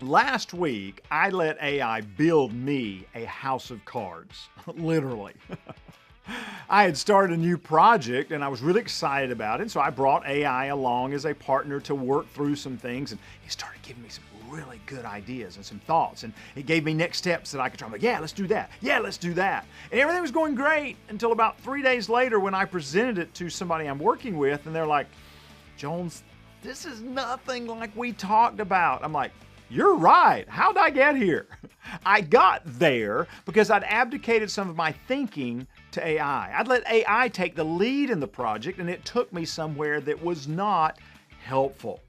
Last week, I let AI build me a house of cards, literally. I had started a new project and I was really excited about it. So I brought AI along as a partner to work through some things, and he started giving me some really good ideas and some thoughts. And it gave me next steps that I could try. I'm like, yeah, let's do that. Yeah, let's do that. And everything was going great until about 3 days later when I presented it to somebody I'm working with, and they're like, Jones, this is nothing like we talked about. I'm like, you're right. How'd I get here? I got there because I'd abdicated some of my thinking to AI. I'd let AI take the lead in the project, and it took me somewhere that was not helpful.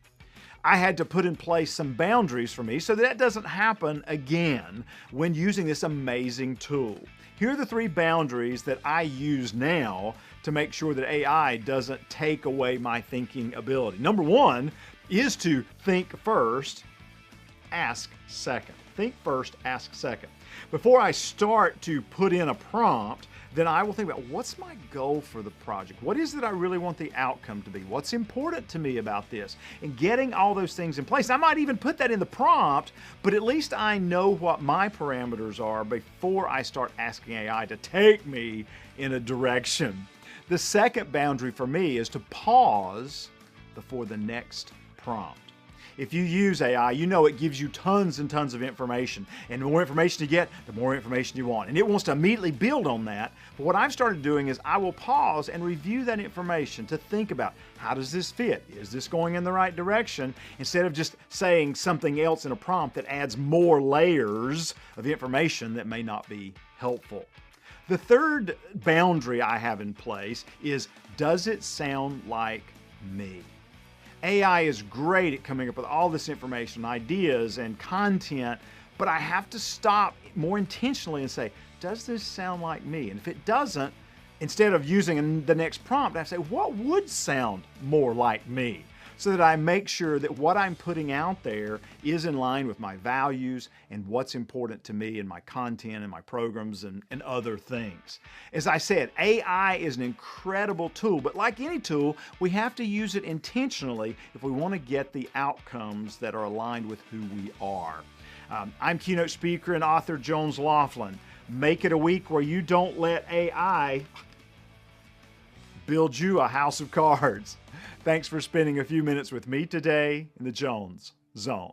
I had to put in place some boundaries for me so that doesn't happen again when using this amazing tool. Here are the 3 boundaries that I use now to make sure that AI doesn't take away my thinking ability. Number 1 is to think first, ask second. Think first, ask second. Before I start to put in a prompt, then I will think about what's my goal for the project? What is it I really want the outcome to be? What's important to me about this? And getting all those things in place. I might even put that in the prompt, but at least I know what my parameters are before I start asking AI to take me in a direction. The second boundary for me is to pause before the next prompt. If you use AI, you know it gives you tons and tons of information. And the more information you get, the more information you want. And it wants to immediately build on that. But what I've started doing is I will pause and review that information to think about, how does this fit? Is this going in the right direction? Instead of just saying something else in a prompt that adds more layers of information that may not be helpful. The third boundary I have in place is, does it sound like me? AI is great at coming up with all this information, ideas, and content, but I have to stop more intentionally and say, does this sound like me? And if it doesn't, instead of using the next prompt, I say, what would sound more like me? So that I make sure that what I'm putting out there is in line with my values and what's important to me in my content and my programs and other things. As I said, AI is an incredible tool, but like any tool, we have to use it intentionally if we want to get the outcomes that are aligned with who we are. I'm keynote speaker and author Jones Loflin. Make it a week where you don't let AI build you a house of cards. Thanks for spending a few minutes with me today in the Jones Zone.